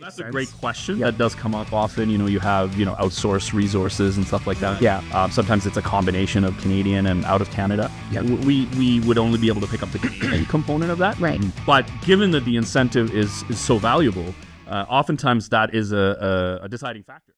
That's a great question. That does come up often. You have, outsourced resources and stuff like that. Yeah. Sometimes it's a combination of Canadian and out of Canada. Yeah. We would only be able to pick up the Canadian component of that. Right. But given that the incentive is so valuable, oftentimes that is a deciding factor.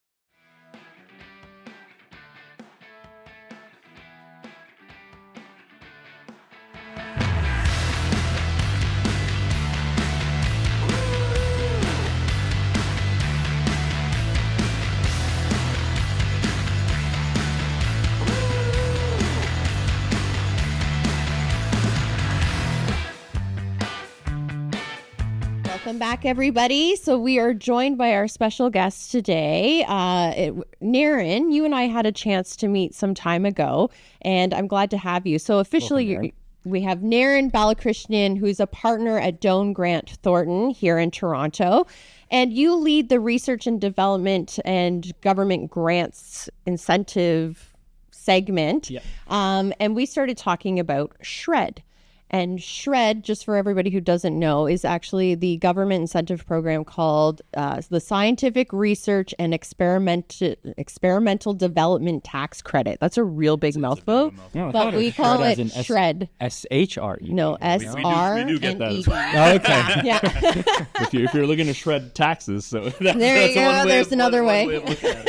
Welcome back, everybody. So we are joined by our special guest today. Naren, you and I had a chance to meet some time ago, and I'm glad to have you. So officially, we have Naren Balakrishnan, who's a partner at Doane Grant Thornton here in Toronto. And you lead the research and development and government grants incentive segment. Yep. And we started talking about SR&ED. And SR&ED, just for everybody who doesn't know, is actually the government incentive program called the Scientific Research and Experimental Development Tax Credit. That's a real big mouthful, but we call it SR&ED. S-H-R-E. No, S-R-E-D. We do get that as well. Oh, okay. Yeah. if you're looking to shred taxes, so there you go. There's another way.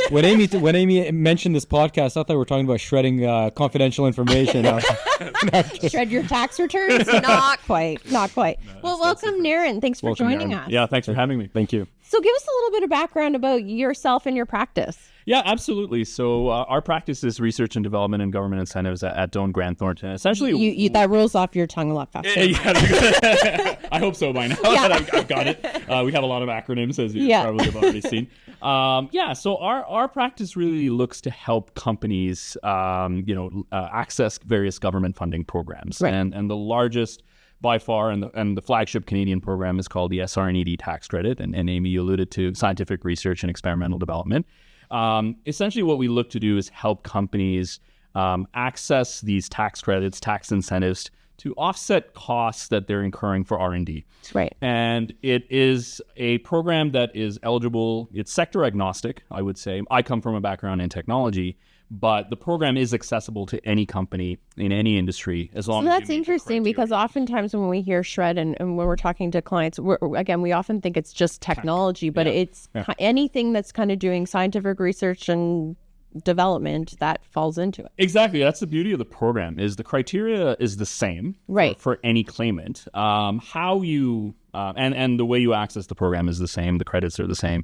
When Amy mentioned this podcast, I thought we were talking about shredding confidential information. Shred your tax returns? Not quite. Well, welcome, Naren. Thanks for joining us. Yeah, thanks for having me. Thank you. So give us a little bit of background about yourself and your practice. Yeah, absolutely. So our practice is research and development and government incentives at Doane Grant Thornton. Essentially, that rolls off your tongue a lot faster. I hope so by now that I've got it. We have a lot of acronyms, as you probably have already seen. So our practice really looks to help companies, access various government funding programs. Right. And the largest by far, and the flagship Canadian program is called the SR&ED tax credit. And Amy, you alluded to scientific research and experimental development. Essentially, what we look to do is help companies access these tax credits, tax incentives to offset costs that they're incurring for R&D. Right. And it is a program that is eligible. It's sector agnostic, I would say. I come from a background in technology, but the program is accessible to any company in any industry as long as you meet the criteria. That's interesting because oftentimes when we hear SR&ED and when we're talking to clients, we often think it's just technology, but it's anything that's kind of doing scientific research and development that falls into it. Exactly. That's the beauty of the program is the criteria is the same for any claimant. How you and the way you access the program is the same. The credits are the same.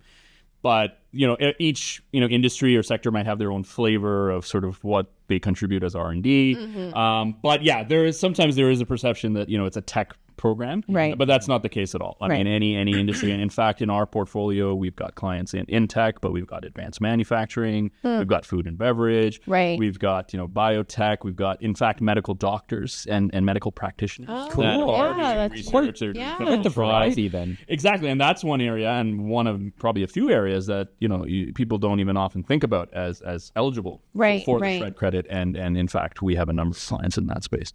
But, each, industry or sector might have their own flavor of sort of what they contribute as R&D. Mm-hmm. But there is a perception that, it's a tech program, right? But that's not the case at all. I mean, any industry. And in fact, in our portfolio, we've got clients in tech, but we've got advanced manufacturing, we've got food and beverage, right? We've got biotech, we've got in fact medical doctors and medical practitioners. Oh, cool! That's quite the variety then. Exactly, and that's one area, and one of probably a few areas that people don't even often think about as eligible for the SR&ED credit, and in fact, we have a number of clients in that space.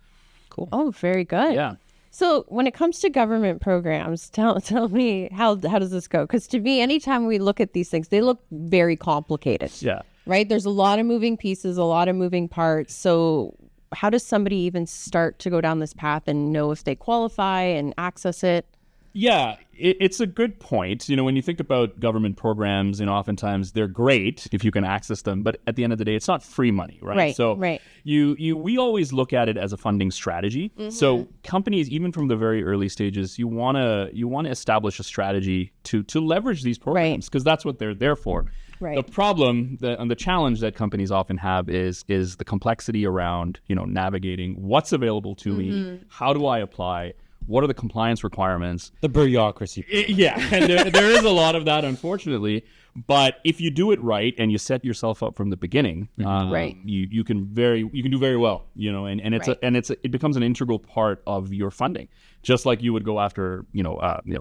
Cool. Oh, very good. Yeah. So when it comes to government programs, tell me how does this go? Because to me, anytime we look at these things, they look very complicated. Yeah. Right? There's a lot of moving pieces, a lot of moving parts. So how does somebody even start to go down this path and know if they qualify and access it? Yeah, it's a good point. When you think about government programs, oftentimes they're great if you can access them, but at the end of the day, it's not free money, right? Right. So right. we always look at it as a funding strategy. Mm-hmm. So companies, even from the very early stages, you want to establish a strategy to leverage these programs because that's what they're there for. Right. The problem and the challenge that companies often have is the complexity around navigating what's available to me, how do I apply. What are the compliance requirements? The bureaucracy. And there is a lot of that, unfortunately. But if you do it right and you set yourself up from the beginning, you can do very well. It becomes an integral part of your funding, just like you would go after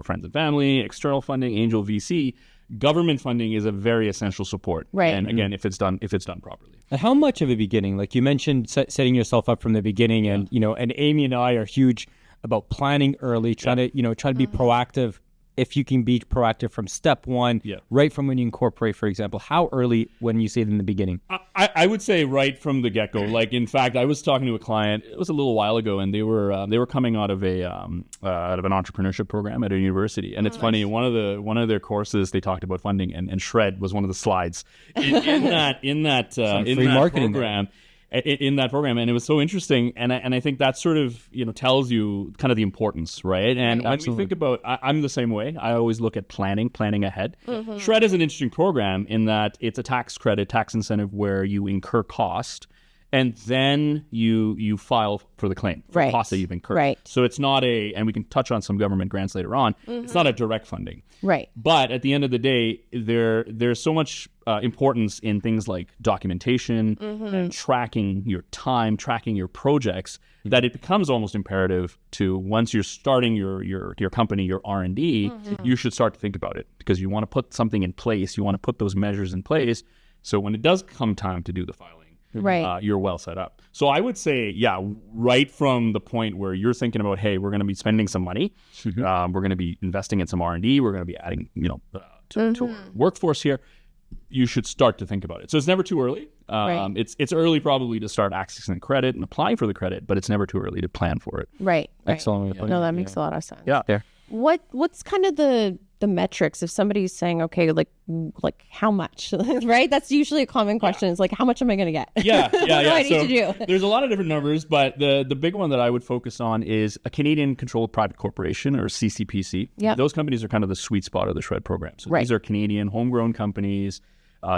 friends and family, external funding, angel VC. Government funding is a very essential support. Right. And again, if it's done properly. And how much of a beginning? Like you mentioned, setting yourself up from the beginning, and and Amy and I are huge about planning early, trying to be proactive if you can be proactive from step one, right from when you incorporate, for example, how early when you say it in the beginning? I would say right from the get-go. Like, in fact, I was talking to a client, it was a little while ago, and they were coming out of an entrepreneurship program at a university. And it's funny, one of their courses, they talked about funding, and SR&ED was one of the slides in that program. In that program, and it was so interesting, and I think that sort of tells you kind of the importance, right? And when we think about, I'm the same way. I always look at planning ahead. SR&ED is an interesting program in that it's a tax credit, tax incentive where you incur cost, and then you file for the claim for the costs that you've incurred. Right. So it's not and we can touch on some government grants later on. It's not a direct funding. Right. But at the end of the day, there's so much importance in things like documentation and tracking your time, tracking your projects, that it becomes almost imperative to, once you're starting your company, your R&D, you should start to think about it, because you want to put something in place. You want to put those measures in place. So when it does come time to do the filing, you're well set up. So I would say, right from the point where you're thinking about, hey, we're going to be spending some money, we're going to be investing in some R&D, we're going to be adding, to our workforce here, you should start to think about it. So it's never too early. It's early probably to start accessing credit and applying for the credit, but it's never too early to plan for it. Right. Excellent. No, that makes a lot of sense. Yeah. What's kind of the metrics if somebody's saying, okay, like how much, right? That's usually a common question. It's like, how much am I going to get? What do I need to do? There's a lot of different numbers, but the big one that I would focus on is a Canadian controlled private corporation, or CCPC. Those companies are kind of the sweet spot of the SR&ED program. So these are Canadian homegrown companies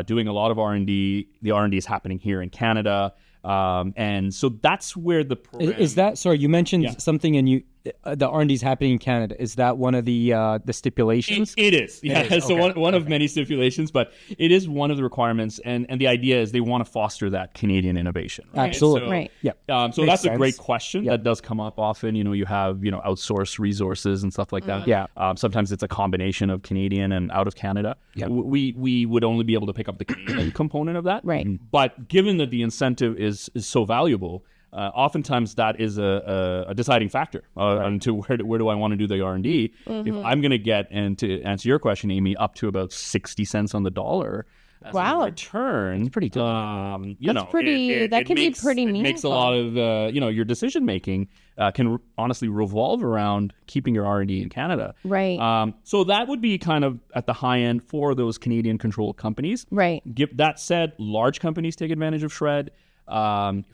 doing a lot of R&D. The R&D is happening here in Canada. And so that's where the program... Is that, sorry, you mentioned something, and the R&D is happening in Canada. Is that one of the stipulations? It is. Yeah. It is. So one of many stipulations, but it is one of the requirements. And the idea is they want to foster that Canadian innovation. Right? Absolutely. So that's a great question that does come up often. You have, outsourced resources and stuff like that. Sometimes it's a combination of Canadian and out of Canada. We would only be able to pick up the Canadian component of that. Right. But given that the incentive is so valuable, oftentimes that is a deciding factor into where do I want to do the R&D. If I'm going to get, and to answer your question, Amy, up to about 60 cents on the dollar as a return, that's pretty that can be pretty meaningful. It makes a lot of your decision making can honestly revolve around keeping your R&D in Canada. Right. So that would be kind of at the high end for those Canadian controlled companies. Right. That said, large companies take advantage of SR&ED.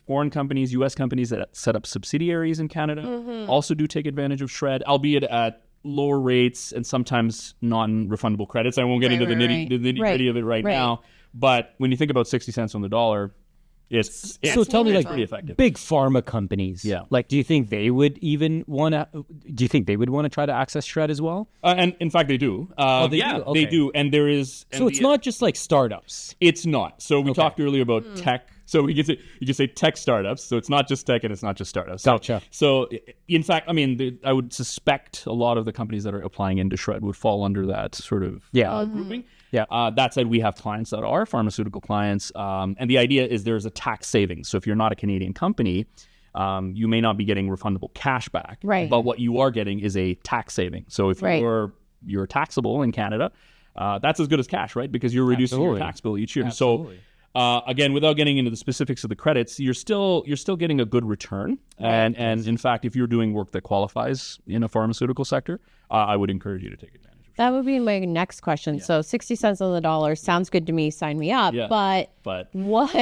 Foreign companies, U.S. companies that set up subsidiaries in Canada also do take advantage of SR&ED, albeit at lower rates and sometimes non-refundable credits. I won't get into the nitty-gritty of it right now, but when you think about 60 cents on the dollar, it's tell me, like, pretty effective. Big pharma companies. Like, do you think they would want to try to access SR&ED as well? And in fact, they do. They do. And there is. So it's not just like startups. It's not. So we talked earlier about tech. So you could say tech startups. So it's not just tech and it's not just startups. Gotcha. So in fact, I would suspect a lot of the companies that are applying into SR&ED would fall under that sort of grouping. That said, we have clients that are pharmaceutical clients. And the idea is there's a tax savings. So if you're not a Canadian company, you may not be getting refundable cash back. Right. But what you are getting is a tax saving. So if you're taxable in Canada, that's as good as cash, right? Because you're reducing your tax bill each year. Absolutely. So again, without getting into the specifics of the credits, you're still getting a good return. And in fact, if you're doing work that qualifies in a pharmaceutical sector, I would encourage you to take advantage. That would be my next question. So 60 cents on the dollar sounds good to me. Sign me up. But what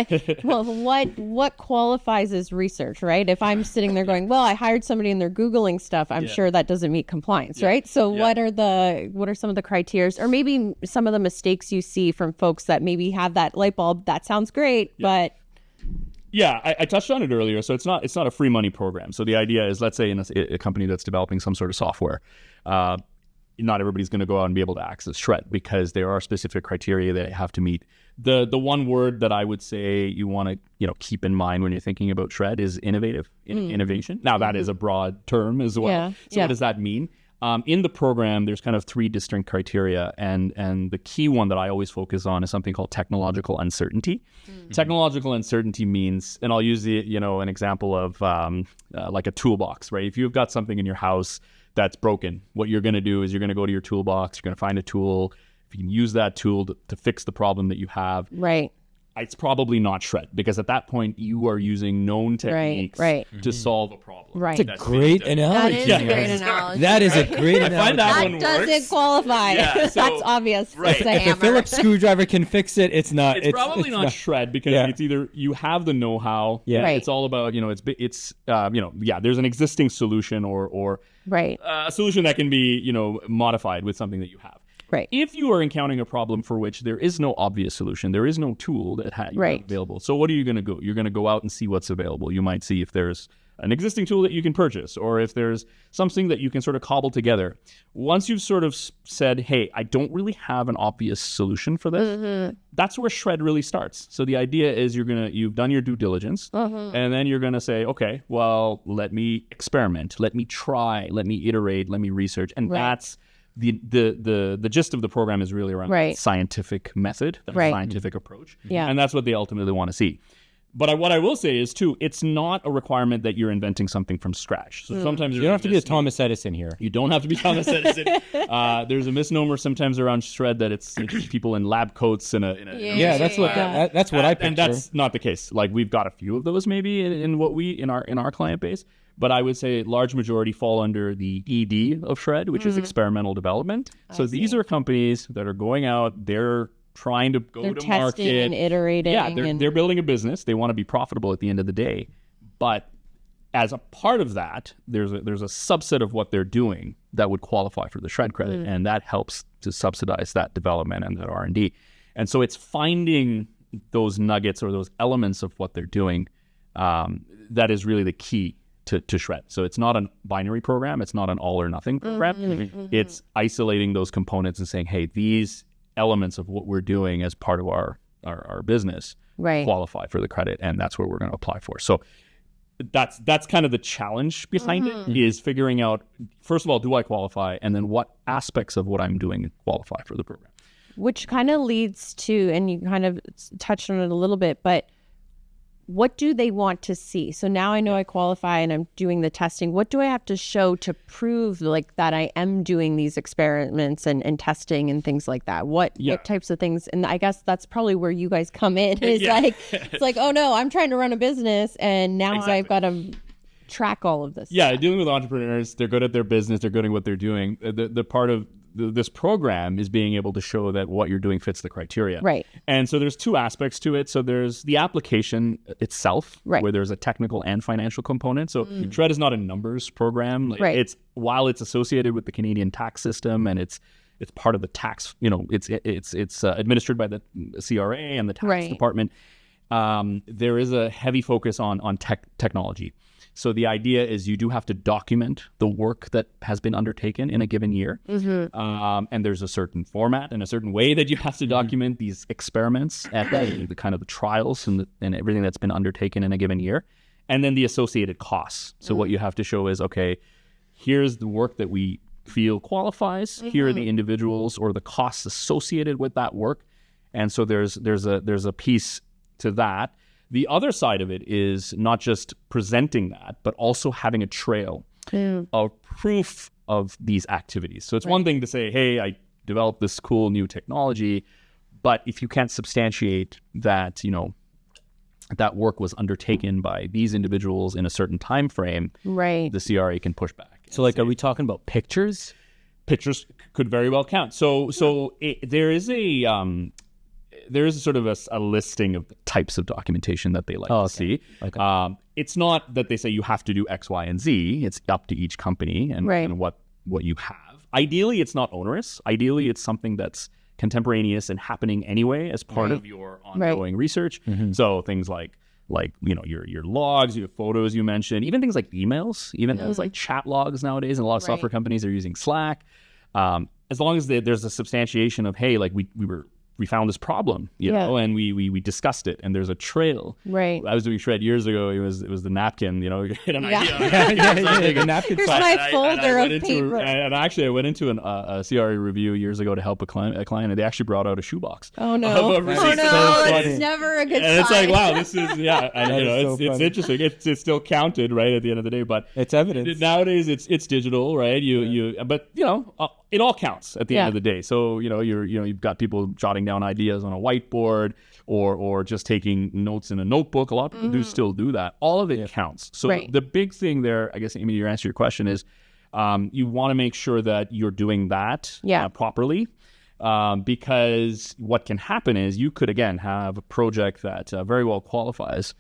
qualifies as research, right? If I'm sitting there going, well, I hired somebody and they're Googling stuff, I'm sure that doesn't meet compliance, right? So what are some of the criteria, or maybe some of the mistakes you see from folks that maybe have that light bulb? That sounds great, but... Yeah, I touched on it earlier. So it's not a free money program. So the idea is, let's say in a company that's developing some sort of software, not everybody's going to go out and be able to access SR&ED because there are specific criteria that you have to meet. The one word that I would say you want to keep in mind when you're thinking about SR&ED is innovation. Now that is a broad term as well. So what does that mean? In the program, there's kind of three distinct criteria, and the key one that I always focus on is something called technological uncertainty. Technological uncertainty means, and I'll use an example of like a toolbox, right? If you've got something in your house that's broken. What you're going to do is you're going to go to your toolbox, you're going to find a tool. If you can use that tool to fix the problem that you have, it's probably not shred, because at that point you are using known techniques to solve a problem. That's a great analogy. That is a great analogy. That is a great analogy. I find that one doesn't works. qualify. Yeah, so, that's obvious. If a Phillips screwdriver can fix it, it's not. It's probably not shred, because it's either you have the know-how. It's all about, there's an existing solution or a solution that can be, modified with something that you have. Right. If you are encountering a problem for which there is no obvious solution, there is no tool that you have available. So what are you going to go? You're going to go out and see what's available. You might see if there's an existing tool that you can purchase, or if there's something that you can sort of cobble together. Once you've sort of said, hey, I don't really have an obvious solution for this, that's where shred really starts. So the idea is you've done your due diligence, and then you're going to say, okay, well, let me experiment, let me try, let me iterate, let me research. And that's the gist of the program is really around scientific method, scientific approach. And that's what they ultimately want to see. But what I will say is, too, it's not a requirement that you're inventing something from scratch. So sometimes you don't have to be a Thomas Edison here. You don't have to be Thomas Edison. There's a misnomer sometimes around shred that it's people in lab coats in a that's what I picture. And that's not the case. Like, we've got a few of those maybe in our client base. But I would say large majority fall under the ED of shred, which is experimental development. So these are companies that are going out, they're trying to go to market. And iterating. Yeah, they're building a business. They want to be profitable at the end of the day. But as a part of that, there's a subset of what they're doing that would qualify for the shred credit. And that helps to subsidize that development and that R&D. And so it's finding those nuggets or those elements of what they're doing that is really the key to shred. So it's not a binary program. It's not an all or nothing program. It's isolating those components and saying, hey, these elements of what we're doing as part of our business qualify for the credit, and that's what we're going to apply for. So that's kind of the challenge behind it, is figuring out, first of all, do I qualify? And then what aspects of what I'm doing qualify for the program? Which kind of leads to, and you kind of touched on it a little bit, but what do they want to see? So now I know I qualify and I'm doing the testing. What do I have to show to prove like that I am doing these experiments and testing and things like that? What types of things? And I guess that's probably where you guys come in. It's like, oh no, I'm trying to run a business and now I've got to track all of this. Yeah, dealing with entrepreneurs, they're good at their business, they're good at what they're doing. The part of this program is being able to show that what you're doing fits the criteria. Right. And so there's two aspects to it. So there's the application itself, where there's a technical and financial component. So shred is not a numbers program. It's, while it's associated with the Canadian tax system and it's part of the tax, it's administered by the CRA and the tax department. There is a heavy focus on technology. So the idea is you do have to document the work that has been undertaken in a given year. And there's a certain format and a certain way that you have to document these experiments at the kind of the trials and everything that's been undertaken in a given year. And then the associated costs. So what you have to show is, okay, here's the work that we feel qualifies. Here are the individuals or the costs associated with that work. And so there's a piece to that. The other side of it is not just presenting that, but also having a trail of proof of these activities. So it's one thing to say, hey, I developed this cool new technology, but if you can't substantiate that, that work was undertaken by these individuals in a certain time frame, the CRA can push back. So are we talking about pictures? Pictures could very well count. So there is sort of a listing of the types of documentation that they like to see. Okay. It's not that they say you have to do X, Y, and Z. It's up to each company and what you have. Ideally, it's not onerous. Ideally, it's something that's contemporaneous and happening anyway as part of your ongoing research. So things like your logs, your photos you mentioned, even things like emails, even things like chat logs nowadays, and a lot of software companies are using Slack. As long as there's a substantiation of, hey, like we were we found this problem, you know, and we discussed it, and there's a trail. Right. I was doing shred years ago. It was the napkin, you know, you get an idea. The napkin. Here's my folder of paper. And actually, I went into a CRA review years ago to help a client, and they actually brought out a shoebox. Oh no! It's never a good sign. And it's like, wow, this is and you know, so it's interesting. It's still counted, right, at the end of the day, but it's evidence. Nowadays, it's digital, right? But you know, it all counts at the end of the day. So you know, you've got people jotting down ideas on a whiteboard or just taking notes in a notebook. A lot of people do still do that. All of it counts. So the big thing there, I guess, Amy, your answer to your question is, you want to make sure that you're doing that properly. Because what can happen is you could, again, have a project that very well qualifies,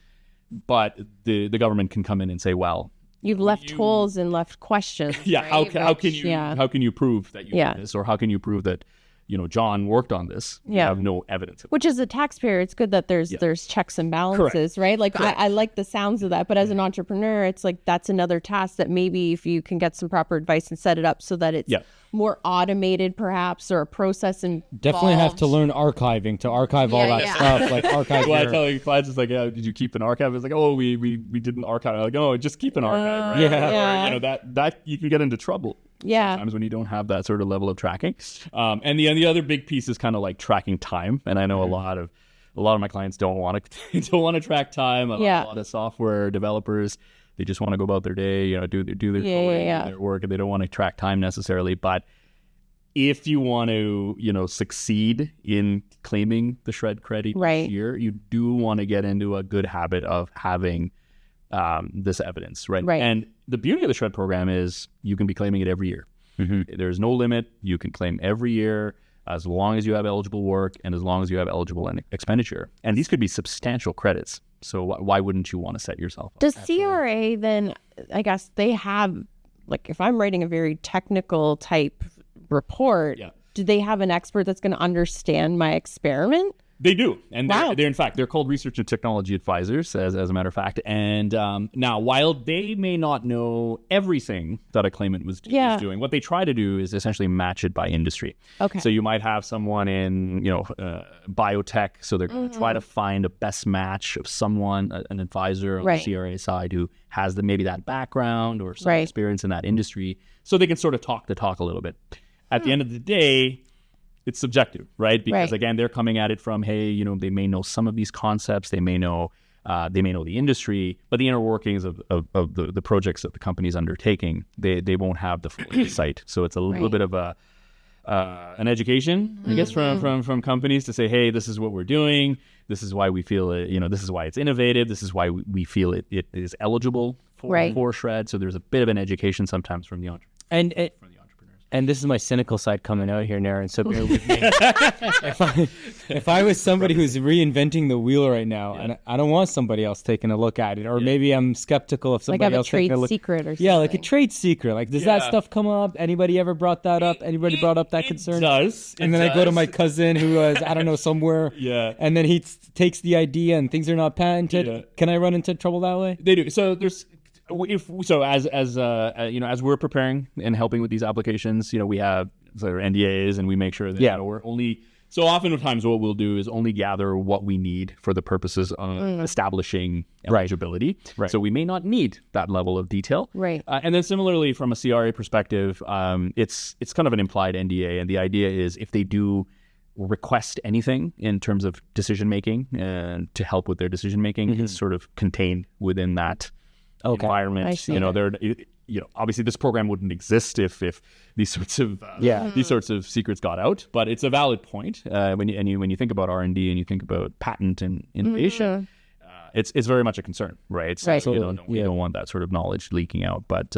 but the government can come in and say, well, you've left holes and left questions. Yeah. Right? How can you prove that you did this, or how can you prove that, you know, John worked on this? You have no evidence. Which, as a taxpayer, it's good that there's checks and balances, right? Like I like the sounds of that, but as an entrepreneur, it's like that's another task that maybe if you can get some proper advice and set it up so that it's more automated, perhaps, or a process and definitely have to learn archiving to archive all that stuff. Like archive. Well, I tell you, clients, it's like, did you keep an archive? It's like, oh, we didn't archive. I'm like, oh, just keep an archive, right? Or, you know, that you can get into trouble. Sometimes when you don't have that sort of level of tracking. And the other big piece is kind of like tracking time. And I know a lot of my clients don't want to track time. A lot of software developers, they just want to go about their day, you know, do their coding, their work, and they don't want to track time necessarily. But if you want to, you know, succeed in claiming the SR&ED credit each year, you do want to get into a good habit of having this evidence, right? And the beauty of the SR&ED program is you can be claiming it every year. There's no limit. You can claim every year as long as you have eligible work and as long as you have eligible expenditure. And these could be substantial credits. So why wouldn't you want to set yourself up? Does CRA then, I guess they have, like if I'm writing a very technical type report, do they have an expert that's going to understand my experiment? They do. And they're in fact, they're called research and technology advisors, as a matter of fact. And now, while they may not know everything that a claimant was doing, what they try to do is essentially match it by industry. Okay. So you might have someone in, you know, biotech. So they're going to try to find a best match of someone, an advisor on the CRA side who has maybe that background or some experience in that industry. So they can sort of talk the talk a little bit. At the end of the day, it's subjective, right? Because again, they're coming at it from, hey, you know, they may know some of these concepts, they may know the industry, but the inner workings of the projects that the company's undertaking, they won't have the full insight. So it's a little bit of an education, I guess, from companies to say, hey, this is what we're doing. This is why we feel it. You know, this is why it's innovative. This is why we feel it is eligible for SR&ED. So there's a bit of an education sometimes from the entrepreneurs. And this is my cynical side coming out here, Naren, so bear with me. If I was somebody who's reinventing the wheel right now, and I don't want somebody else taking a look at it, or maybe I'm skeptical of somebody else taking a look. Like a trade secret or something. Yeah, like a trade secret. Like, does that stuff come up? Anybody ever brought that up? Anybody brought up that concern? It does. And then I go to my cousin who was, I don't know, somewhere. And then he takes the idea and things are not patented. Can I run into trouble that way? They do. So there's... as you know, as we're preparing and helping with these applications, you know, we have NDAs and we make sure that you know, we're only. So oftentimes what we'll do is only gather what we need for the purposes of establishing eligibility. So we may not need that level of detail. And then similarly, from a CRA perspective, it's kind of an implied NDA, and the idea is if they do request anything in terms of decision making and to help with their decision making, it's sort of contained within that environment. You know, obviously this program wouldn't exist if these sorts of secrets got out. But it's a valid point when you think about R&D and you think about patent and innovation. It's very much a concern, right? So we don't want that sort of knowledge leaking out, but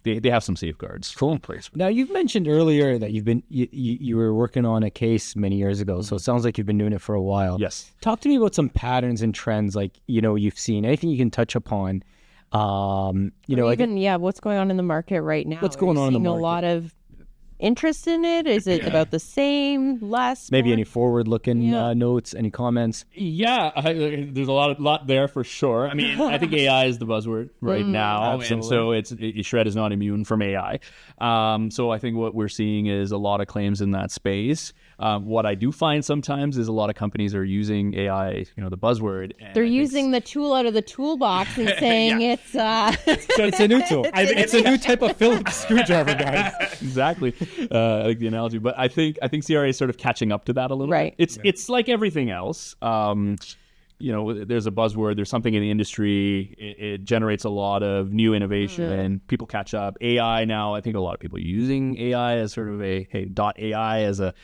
they have some safeguards in place. Now, you've mentioned earlier that you were working on a case many years ago, so it sounds like you've been doing it for a while. Yes. Talk to me about some patterns and trends, like, you know, you've seen anything you can touch upon. What's going on in the market right now? What's going on in the market? A lot of interest in it? Is it about the same, less? Maybe any forward-looking notes, any comments? There's a lot there for sure. I mean, I think AI is the buzzword right now, absolutely. And so SR&ED is not immune from AI. So I think what we're seeing is a lot of claims in that space. What I do find sometimes is a lot of companies are using AI, the buzzword. And they're using the tool out of the toolbox and saying it's a new tool. It's a new type of Phillips screwdriver, guys. Exactly. I like the analogy, but I think CRA is sort of catching up to that a little bit. It's like everything else. There's a buzzword, there's something in the industry, it generates a lot of new innovation and people catch up. AI now, I think a lot of people are using AI as sort of AI as a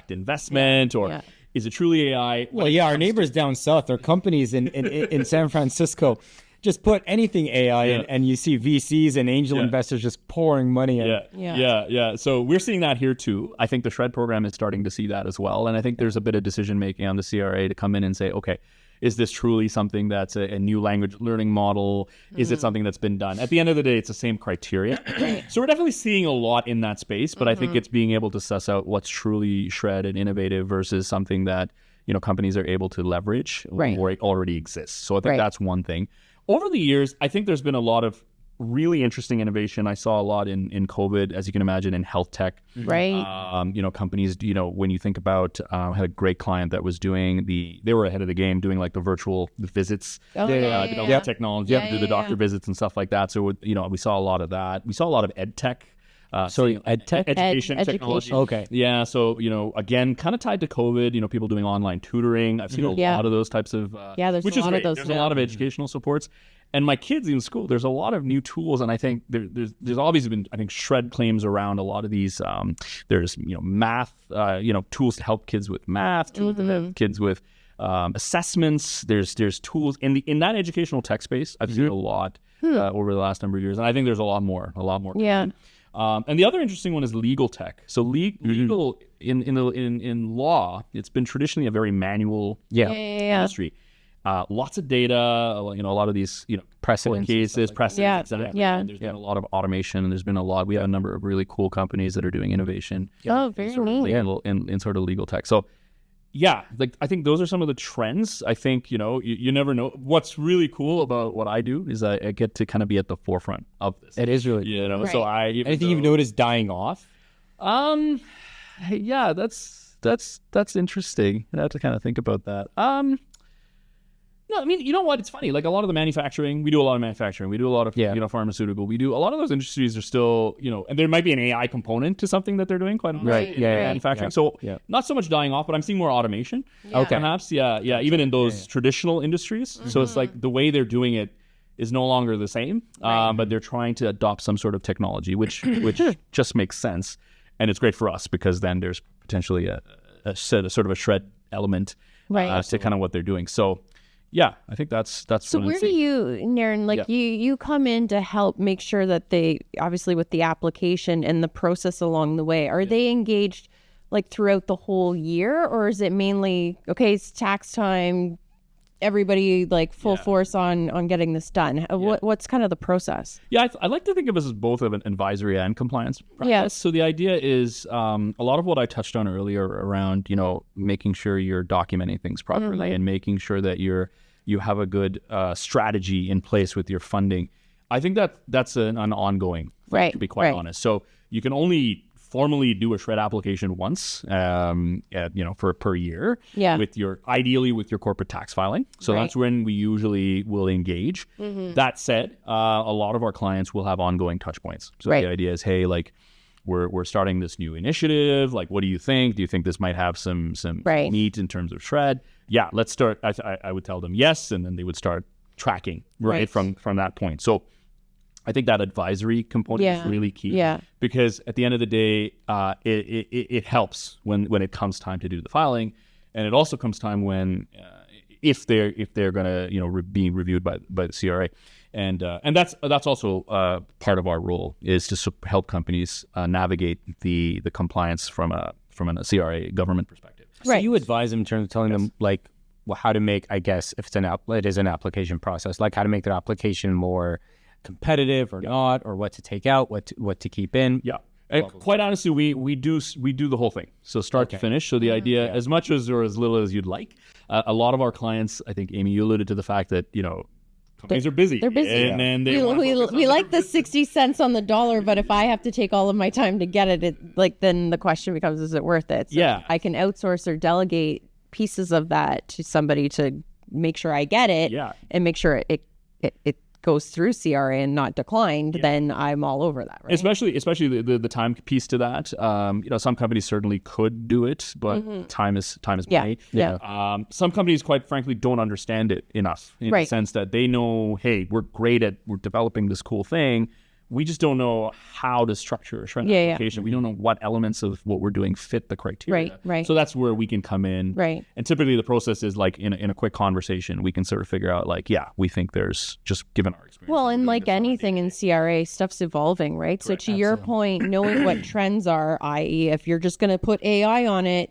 investment or is it truly AI? Well, our neighbors down south, their companies in San Francisco, just put anything AI in, and you see VCs and angel investors just pouring money in. Yeah. So we're seeing that here too. I think the SR&ED program is starting to see that as well. And I think there's a bit of decision making on the CRA to come in and say, okay, is this truly something that's a new language learning model? Is it something that's been done? At the end of the day, it's the same criteria. So we're definitely seeing a lot in that space, but I think it's being able to suss out what's truly SR&ED and innovative versus something that, companies are able to leverage or it already exists. So I think that's one thing. Over the years, I think there's been a lot of really interesting innovation. I saw a lot in COVID, as you can imagine, in health tech. Right. Companies, when you think about, I had a great client that was doing they were ahead of the game doing like the virtual visits, developing technology to do the doctor visits and stuff like that. So, we saw a lot of that. We saw a lot of ed tech. Ed tech? Education technology. Okay. Yeah. So, again, kind of tied to COVID, people doing online tutoring. I've seen a lot of those types of, there's which a is lot great. of those. There's a lot of educational supports. And my kids in school, there's a lot of new tools. And I think there's always been, SR&ED claims around a lot of these. There's, math, tools to help kids with math, tools to help kids with assessments. There's tools in that educational tech space. I've seen a lot over the last number of years. And I think there's a lot more. Yeah. And the other interesting one is legal tech. So legal in law, it's been traditionally a very manual industry. Lots of data, a lot of these, precedent cases, precedents. And there's been a lot of automation, and there's been we have a number of really cool companies that are doing innovation. Oh, very neat. In sort of legal tech. So, I think those are some of the trends. I think, you never know. What's really cool about what I do is I get to kind of be at the forefront of this. It is really cool. So anything you've noticed dying off? Yeah, that's interesting. I have to kind of think about that. No, you know what? It's funny. Like a lot of the manufacturing, we do a lot of manufacturing. We do a lot of, pharmaceutical. We do a lot of those industries are still, and there might be an AI component to something that they're doing. Quite honestly, right? Manufacturing. So not so much dying off, but I'm seeing more automation. Okay. Perhaps, even in those traditional industries. So it's like the way they're doing it is no longer the same, but they're trying to adopt some sort of technology, which just makes sense, and it's great for us because then there's potentially a sort of a SR&ED element to kind of what they're doing. So. Yeah, I think that's. So where do you, Naren, you come in to help make sure that they, obviously with the application and the process along the way, are they engaged throughout the whole year, or is it mainly, okay, it's tax time, everybody full force on getting this done? What's kind of the process? I like to think of us as both of an advisory and compliance practice. Yeah. So the idea is a lot of what I touched on earlier around, making sure you're documenting things properly and making sure that you have a good strategy in place with your funding. I think that's an ongoing thing, to be quite honest. So you can only formally do a SR&ED application once, for per year. Yeah. Ideally with your corporate tax filing. So that's when we usually will engage. That said, a lot of our clients will have ongoing touch points. So the idea is, hey, we're starting this new initiative. What do you think? Do you think this might have some meat in terms of SR&ED? Yeah, let's start. I would tell them yes, and then they would start tracking from that point. So I think that advisory component is really key. Because at the end of the day, it helps when it comes time to do the filing, and it also comes time when if they're going to be reviewed by the CRA, and that's also part of our role is to help companies navigate the compliance from a CRA government perspective. So you advise them in terms of telling them how to make, I guess, if it is an application process, how to make their application more competitive or not, or what to take out, what to keep in. Yeah. Quite honestly, we do the whole thing, so start to finish. So the idea, as much as or as little as you'd like, a lot of our clients, I think, Amy, you alluded to the fact that companies are busy. They're busy. And then we like the 60 cents on the dollar, but if I have to take all of my time to get it, then the question becomes, is it worth it? So I can outsource or delegate pieces of that to somebody to make sure I get it and make sure it goes through CRA and not declined, then I'm all over that, right? Especially the time piece to that. Some companies certainly could do it, but time is money. Some companies, quite frankly, don't understand it enough in the sense that they know, hey, we're developing this cool thing. We just don't know how to structure a shred application. We don't know what elements of what we're doing fit the criteria. Right. So that's where we can come in. Right. And typically the process is like in a quick conversation, we can sort of figure out like, we think there's just given our experience. Well, and like anything in CRA, stuff's evolving, right? So to your point, knowing what trends are, i.e. if you're just going to put AI on it,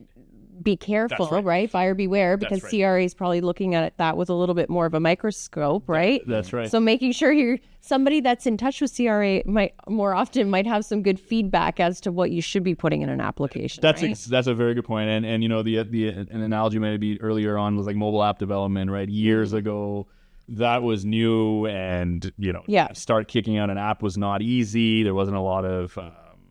be careful, right? Buyer beware, because CRA is probably looking at that with a little bit more of a microscope, right? That's right. So making sure you're somebody that's in touch with CRA might have some good feedback as to what you should be putting in an application. That's a very good point. And an analogy maybe earlier on was like mobile app development, right? Years ago, that was new, and start kicking out an app was not easy. There wasn't a lot of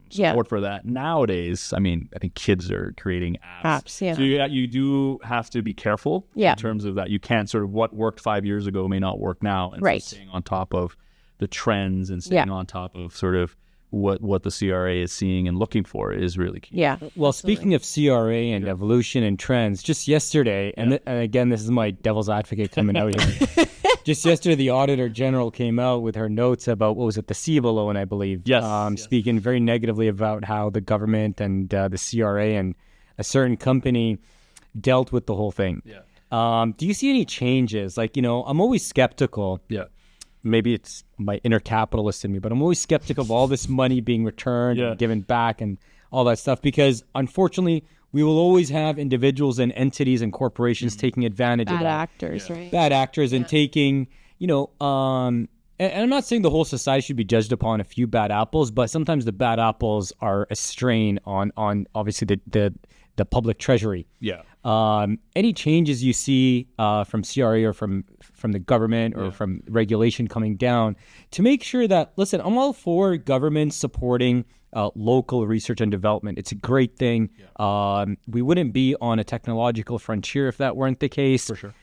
support for that. Nowadays, I think kids are creating apps. So you do have to be careful in terms of that. You can't sort of what worked 5 years ago may not work now. And so staying on top of the trends and staying on top of sort of what the CRA is seeing and looking for is really key. Yeah. Well, speaking of CRA and evolution and trends, just yesterday, and again, this is my devil's advocate coming out here. Just yesterday, the Auditor General came out with her notes about, what was it, the CEBA loan, I believe. Yes. Speaking very negatively about how the government and the CRA and a certain company dealt with the whole thing. Yeah. Do you see any changes? Like, I'm always skeptical. Yeah. Maybe it's my inner capitalist in me, but I'm always skeptical of all this money being returned and given back and all that stuff, because unfortunately, we will always have individuals and entities and corporations taking advantage of that. Bad actors and taking, and I'm not saying the whole society should be judged upon a few bad apples, but sometimes the bad apples are a strain on obviously the public treasury. Yeah. Any changes you see from CRA or from the government or from regulation coming down to make sure that, listen, I'm all for government supporting local research and development. It's a great thing. We wouldn't be on a technological frontier if that weren't the case. For sure.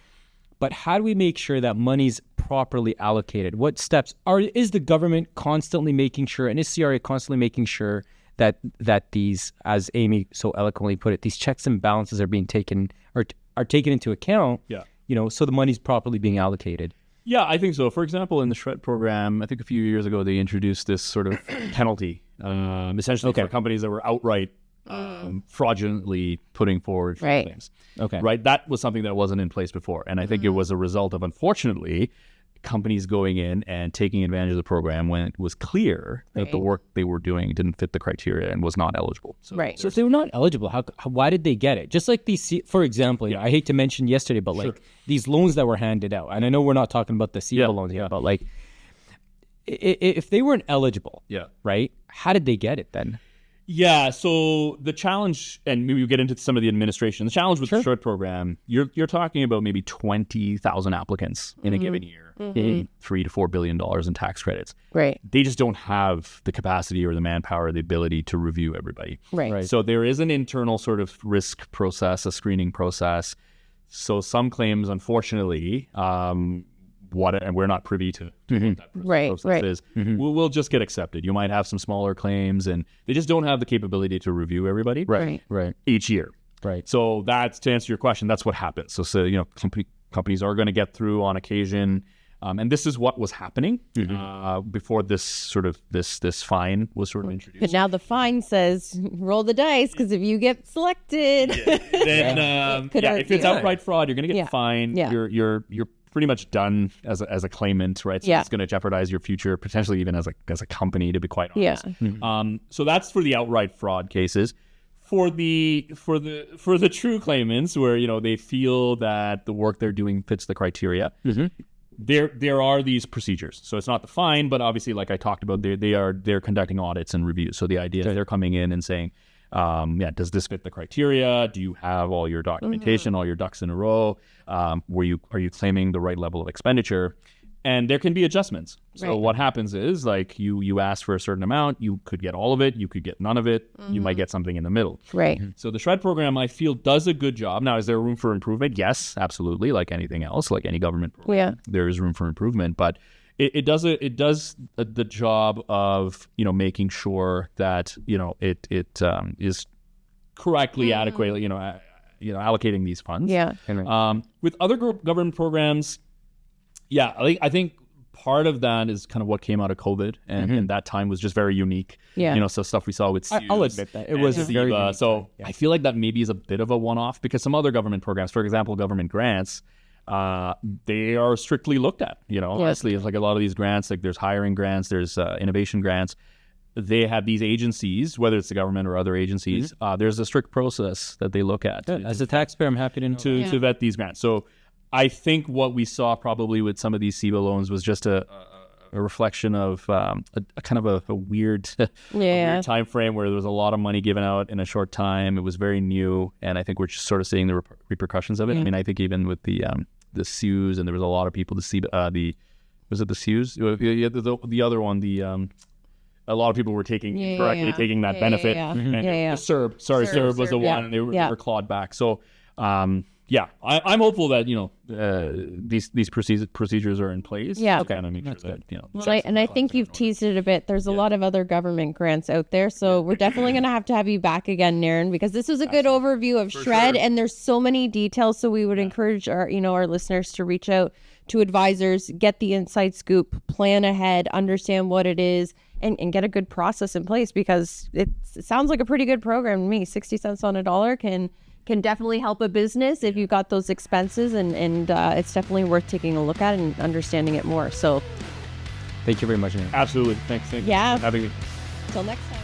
But how do we make sure that money's properly allocated? What steps is the government constantly making sure, and is CRA constantly making sure that these, as Amy so eloquently put it, these checks and balances are being taken or are taken into account? Yeah. So the money's properly being allocated. Yeah, I think so. For example, in the SR&ED program, I think a few years ago, they introduced this sort of penalty, essentially for companies that were outright fraudulently putting forward claims. Okay. Right? That was something that wasn't in place before. And I think it was a result of, unfortunately, companies going in and taking advantage of the program when it was clear that the work they were doing didn't fit the criteria and was not eligible. So if they were not eligible, why did they get it? Just like these, for example, I hate to mention yesterday, but like these loans that were handed out, and I know we're not talking about the CEBA loans here, but like if they weren't eligible, right? How did they get it then? Yeah, so the challenge, and maybe we'll get into some of the administration, the challenge with the SR&ED program, you're talking about maybe 20,000 applicants in a given year, $3 to $4 billion in tax credits. Right. They just don't have the capacity or the manpower or the ability to review everybody. Right. So there is an internal sort of risk process, a screening process. So some claims, unfortunately, and we're not privy to what that process is, will just get accepted. You might have some smaller claims, and they just don't have the capability to review everybody each year. Right. So that's, to answer your question, that's what happens. So companies are going to get through on occasion, and this is what was happening before this sort of this fine was sort of introduced. But now the fine says roll the dice, because if you get selected, then if it's outright fraud, you're going to get fined. You're pretty much done as a claimant, right? So it's going to jeopardize your future, potentially even as a company, to be quite honest. So that's for the outright fraud cases. For the true claimants, where they feel that the work they're doing fits the criteria, there are these procedures. So it's not the fine, but obviously, like I talked about, they're conducting audits and reviews. So the idea is they're coming in and saying, does this fit the criteria? Do you have all your documentation, all your ducks in a row? Are you claiming the right level of expenditure? And there can be adjustments. So Right. what happens is like you ask for a certain amount, you could get all of it, you could get none of it, you might get something in the middle. Right. So the SR&ED program, I feel, does a good job. Now, is there room for improvement? Yes, absolutely. Like anything else, like any government program, Yeah. there is room for improvement. But it does the job of making sure that it is correctly, adequately allocating these funds. Yeah. With other government programs, yeah, I think part of that is kind of what came out of COVID, and that time was just very unique. Yeah. So stuff we saw with CEWS I'll admit that it was very unique. So I feel like that maybe is a bit of a one-off because some other government programs, for example, government grants, they are strictly looked at. Honestly, it's like a lot of these grants, like there's hiring grants, there's innovation grants. They have these agencies, whether it's the government or other agencies. There's a strict process that they look at. As a taxpayer, I'm happy to know. To vet these grants. So I think what we saw probably with some of these SIBA loans was just a reflection of a kind of a weird, weird time frame where there was a lot of money given out in a short time. It was very new, and I think we're just sort of seeing the repercussions of it. I mean, I think even with the CEWS, and there was a lot of people was it the CEWS? The other one, a lot of people were taking that benefit. And the CERB was the one, and they were clawed back. So. I'm hopeful that these procedures are in place. Yeah. Okay. And I make sure that I think you've teased it a bit. There's a lot of other government grants out there, so we're definitely going to have you back again, Naren, because this was a good overview of SR&ED, and there's so many details. So we would encourage our listeners to reach out to advisors, get the inside scoop, plan ahead, understand what it is, and get a good process in place, because it sounds like a pretty good program to me. 60 cents on a dollar can definitely help a business if you've got those expenses, and it's definitely worth taking a look at and understanding it more. So thank you very much, Naren. Absolutely. Thanks. Yeah. For having me. Till next time.